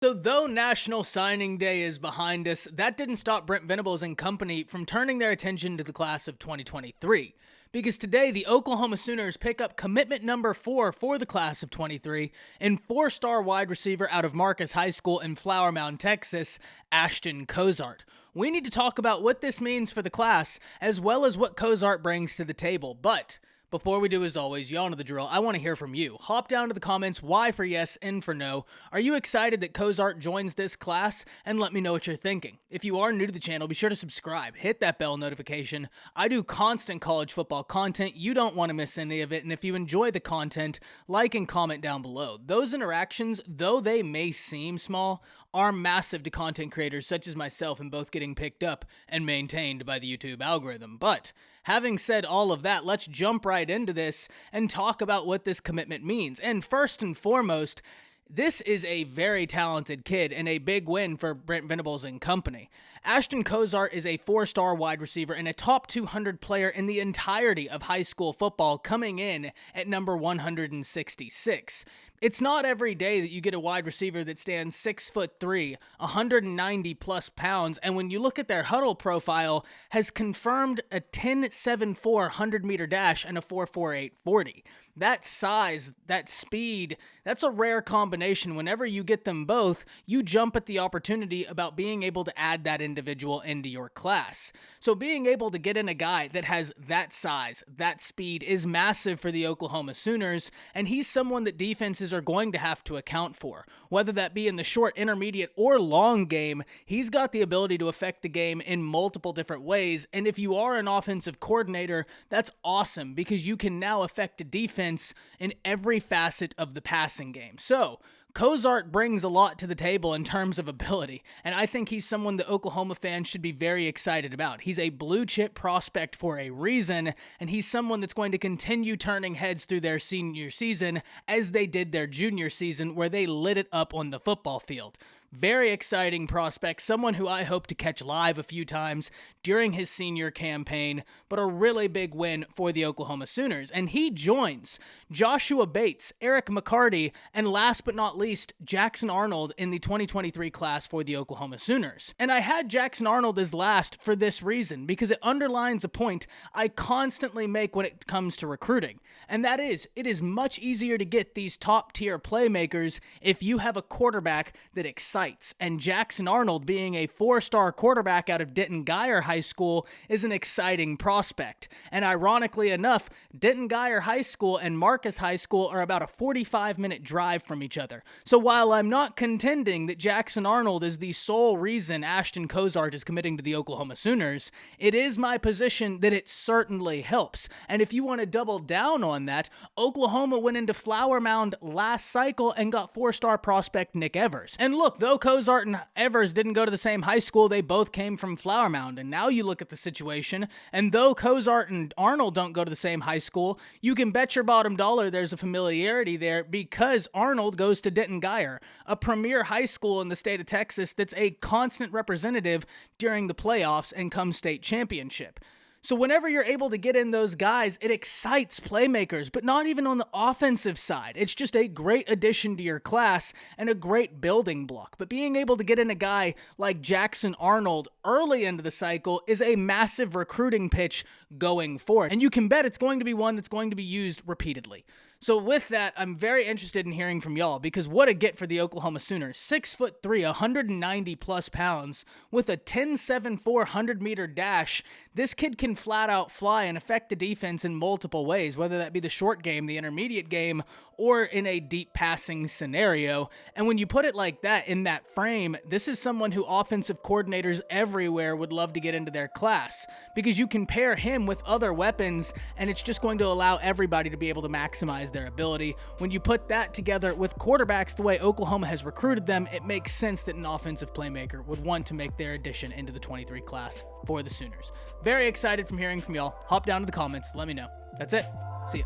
So though National Signing Day is behind us, that didn't stop Brent Venables and company from turning their attention to the class of 2023. Because today, the Oklahoma Sooners pick up commitment number 4 for the class of 23 in 4-star wide receiver out of Marcus High School in Flower Mound, Texas, Ashton Cozart. We need to talk about what this means for the class, as well as what Cozart brings to the table. But before we do, as always, y'all know the drill. I want to hear from you. Hop down to the comments, Y for yes, N for no. Are you excited that Cozart joins this class? And let me know what you're thinking. If you are new to the channel, be sure to subscribe. Hit that bell notification. I do constant college football content. You don't want to miss any of it. And if you enjoy the content, like and comment down below. Those interactions, though they may seem small, are massive to content creators such as myself, and both getting picked up and maintained by the YouTube algorithm. But having said all of that, let's jump right into this and talk about what this commitment means. And first and foremost, this is a very talented kid and a big win for Brent Venables and company. Ashton Cozart is a 4-star wide receiver and a top 200 player in the entirety of high school football, coming in at number 166. It's not every day that you get a wide receiver that stands 6'3", 190 plus pounds, and when you look at their huddle profile, has confirmed a 10.74 100-meter dash and a 4.48 40. That size, that speed, that's a rare combination. Whenever you get them both, you jump at the opportunity about being able to add that individual into your class. So being able to get in a guy that has that size, that speed is massive for the Oklahoma Sooners, and he's someone that defenses are going to have to account for. Whether that be in the short, intermediate, or long game, he's got the ability to affect the game in multiple different ways, and if you are an offensive coordinator, that's awesome because you can now affect a defense in every facet of the passing game. So Cozart brings a lot to the table in terms of ability, and I think he's someone that Oklahoma fans should be very excited about. He's a blue chip prospect for a reason, and he's someone that's going to continue turning heads through their senior season as they did their junior season, where they lit it up on the football field. Very exciting prospect, someone who I hope to catch live a few times during his senior campaign, but a really big win for the Oklahoma Sooners. And he joins Joshua Bates, Eric McCarty, and last but not least, Jackson Arnold in the 2023 class for the Oklahoma Sooners. And I had Jackson Arnold as last for this reason, because it underlines a point I constantly make when it comes to recruiting. And that is, it is much easier to get these top-tier playmakers if you have a quarterback that excites. And Jackson Arnold, being a 4-star quarterback out of Denton Guyer High School, is an exciting prospect. And ironically enough, Denton Guyer High School and Marcus High School are about a 45-minute drive from each other. So while I'm not contending that Jackson Arnold is the sole reason Ashton Cozart is committing to the Oklahoma Sooners, it is my position that it certainly helps. And if you want to double down on that, Oklahoma went into Flower Mound last cycle and got 4-star prospect Nick Evers. And look, though Cozart and Evers didn't go to the same high school, they both came from Flower Mound. And now you look at the situation, and though Cozart and Arnold don't go to the same high school, you can bet your bottom dollar there's a familiarity there, because Arnold goes to Denton Guyer, a premier high school in the state of Texas that's a constant representative during the playoffs and come state championship. So whenever you're able to get in those guys, it excites playmakers, but not even on the offensive side. It's just a great addition to your class and a great building block. But being able to get in a guy like Jackson Arnold early into the cycle is a massive recruiting pitch going forward. And you can bet it's going to be one that's going to be used repeatedly. So with that, I'm very interested in hearing from y'all, because what a get for the Oklahoma Sooners. 6'3", 190 plus pounds with a 10.74 100-meter dash. This kid can flat out fly and affect the defense in multiple ways, whether that be the short game, the intermediate game, or in a deep passing scenario. And when you put it like that, in that frame, this is someone who offensive coordinators everywhere would love to get into their class, because you can pair him with other weapons, and it's just going to allow everybody to be able to maximize their ability. When you put that together with quarterbacks the way Oklahoma has recruited them, it makes sense that an offensive playmaker would want to make their addition into the 23 class for the Sooners. Very excited from hearing from y'all. Hop down to the comments, let me know. That's it. See ya.